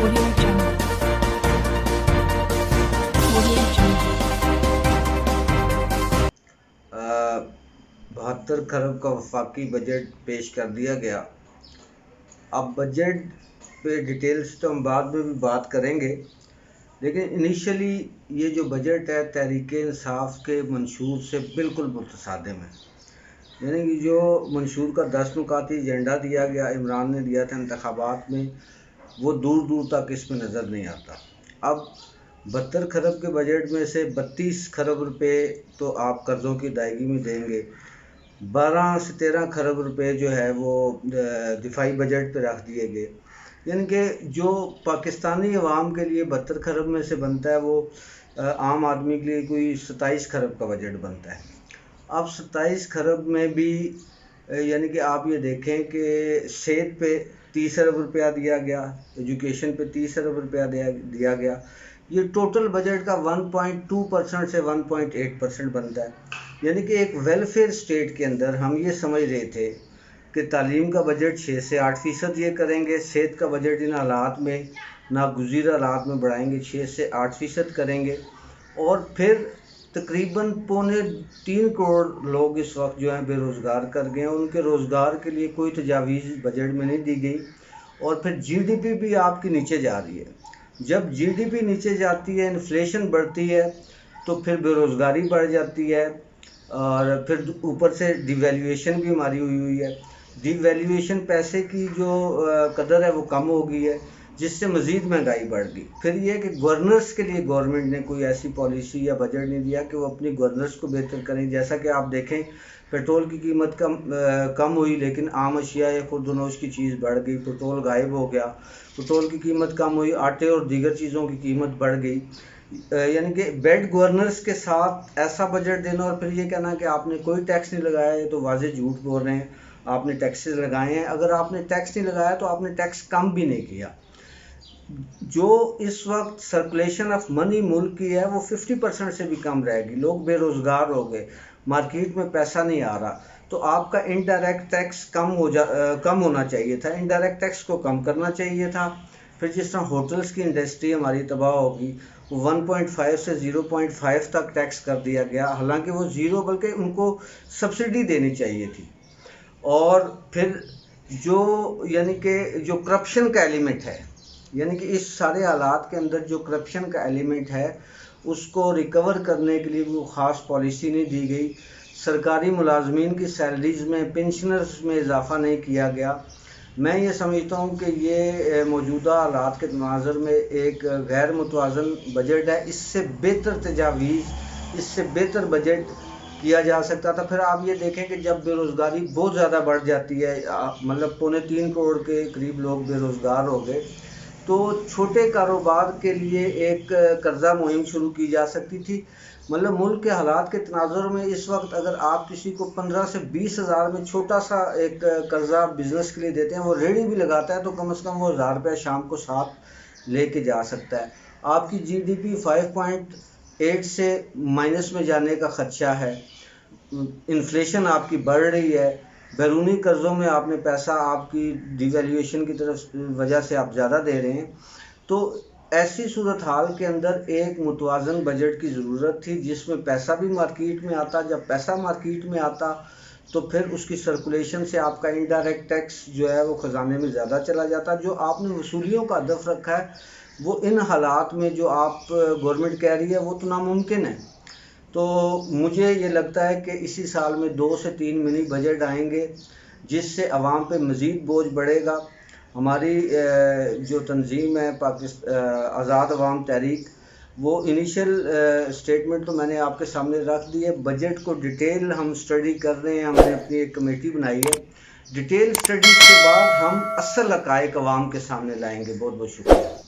Audio Jungle. Audio Jungle. 72 खरब का वफाकी बजट पेश कर दिया गया। अब बजट पे डिटेल्स तो हम बाद में भी बात करेंगे, लेकिन इनिशियली ये जो बजट है तहरीक इंसाफ के मंशूर से बिल्कुल मुतसादिम है। यानी कि जो मंशूर का 10 नुकाती एजेंडा दिया गया, इमरान ने दिया था इंतखाबात में, वो दूर दूर तक इसमें नज़र नहीं आता। अब 72 खरब के बजट में से 32 खरब रुपए तो आप कर्ज़ों की अदायगी में देंगे, 12 से 13 खरब रुपए जो है वो दिफाई बजट पे रख दिए गए। यानी कि जो पाकिस्तानी अवाम के लिए 72 खरब में से बनता है वो आम आदमी के लिए कोई 27 खरब का बजट बनता है। अब 27 खरब में भी यानी कि आप ये देखें कि सेहत पे 30 अरब रुपया दिया गया, एजुकेशन पे 30 अरब रुपया दिया गया। ये टोटल बजट का 1.2% से 1.8% बनता है। यानी कि एक वेलफेयर स्टेट के अंदर हम ये समझ रहे थे कि तालीम का बजट 6 से 8% ये करेंगे, सेहत का बजट इन हालात में नागुज़ीर हालात में बढ़ाएंगे, 6 से 8% करेंगे। और फिर तकरीबन 2.25 करोड़ लोग इस वक्त जो हैं बेरोज़गार कर गए हैं, उनके रोज़गार के लिए कोई तजावीज़ बजट में नहीं दी गई। और फिर जीडीपी भी आपकी नीचे जा रही है। जब जीडीपी नीचे जाती है, इन्फ्लेशन बढ़ती है, तो फिर बेरोज़गारी बढ़ जाती है, और फिर ऊपर से डिवैल्यूएशन भी हमारी हुई है। डिवैल्यूएशन पैसे की जो कदर है वो कम हो गई है, जिससे मज़ीद महंगाई बढ़ गई। फिर ये कि गवर्नर्स के लिए गवर्नमेंट ने कोई ऐसी पॉलिसी या बजट नहीं दिया कि वो अपनी गवर्नर्स को बेहतर करें। जैसा कि आप देखें, पेट्रोल की कीमत कम हुई, लेकिन आम अशिया या खुर्दनोश की चीज़ बढ़ गई, पेट्रोल गायब हो गया। पेट्रोल की कीमत कम हुई, आटे और दीगर चीज़ों की कीमत बढ़ गई। यानी कि बेड गवर्नर्स के साथ ऐसा बजट देना और फिर ये कहना कि आपने कोई टैक्स नहीं लगाया, ये तो वाज़े झूठ बोल रहे हैं। आपने टैक्सेस लगाए हैं। अगर आपने टैक्स नहीं लगाया तो आपने टैक्स कम भी नहीं किया। जो इस वक्त सर्कुलेशन ऑफ मनी मुल्क की है वो 50% से भी कम रहेगी। लोग बेरोज़गार हो गए, मार्केट में पैसा नहीं आ रहा, तो आपका इनडायरेक्ट टैक्स कम होना चाहिए था, इनडायरेक्ट टैक्स को कम करना चाहिए था। फिर जिस तरह होटल्स की इंडस्ट्री हमारी तबाह होगी, 1.5 से 0.5 तक टैक्स कर दिया गया, हालांकि वो ज़ीरो बल्कि उनको सब्सिडी देनी चाहिए थी। और फिर जो यानी कि जो करप्शन का एलिमेंट है, यानी कि इस सारे हालात के अंदर जो करप्शन का एलिमेंट है उसको रिकवर करने के लिए वो ख़ास पॉलिसी नहीं दी गई। सरकारी मुलाजमीन की सैलरीज़ में, पेंशनर्स में इजाफ़ा नहीं किया गया। मैं ये समझता हूँ कि ये मौजूदा हालात के तनाज़ुर में एक गैर मुतवाज़न बजट है। इससे बेहतर तजावीज़, इससे बेहतर बजट किया जा सकता था। फिर आप ये देखें कि जब बेरोज़गारी बहुत ज़्यादा बढ़ जाती है, मतलब 3.25 करोड़ के करीब लोग बेरोज़गार हो गए, तो छोटे कारोबार के लिए एक कर्ज़ा मुहिम शुरू की जा सकती थी। मतलब मुल्क के हालात के तनाज़ुर में इस वक्त अगर आप किसी को 15 से 20 हज़ार में छोटा सा एक कर्ज़ा बिज़नेस के लिए देते हैं, वो रेडी भी लगाता है, तो कम से कम वो 1000 रुपये शाम को साथ लेके जा सकता है। आपकी जीडीपी 5.8 से माइनस में जाने का ख़दशा है, इन्फ्लेशन आपकी बढ़ रही है, बैरूनी कर्ज़ों में आपने पैसा आपकी डिवैल्यूएशन की तरफ वजह से आप ज़्यादा दे रहे हैं। तो ऐसी सूरत हाल के अंदर एक मुतवाज़न बजट की ज़रूरत थी, जिसमें पैसा भी मार्केट में आता। जब पैसा मार्केट में आता तो फिर उसकी सर्कुलेशन से आपका इनडायरेक्ट टैक्स जो है वो ख़जाने में ज़्यादा चला जाता। जो आपने वसूलियों का हदफ रखा है वो इन हालात में जो आप गवर्नमेंट कह रही है वो तो नामुमकिन है। तो मुझे ये लगता है कि इसी साल में 2 से 3 मिनी बजट आएंगे, जिससे अवाम पे मज़ीद बोझ बढ़ेगा। हमारी जो तंजीम है आज़ाद अवाम तहरीक, वो इनिशियल स्टेटमेंट तो मैंने आपके सामने रख दी है। बजट को डिटेल हम स्टडी कर रहे हैं, हमने अपनी एक कमेटी बनाई है। डिटेल स्टडी के बाद हम असल हक़ाइक़ अवाम के सामने लाएंगे। बहुत बहुत शुक्रिया।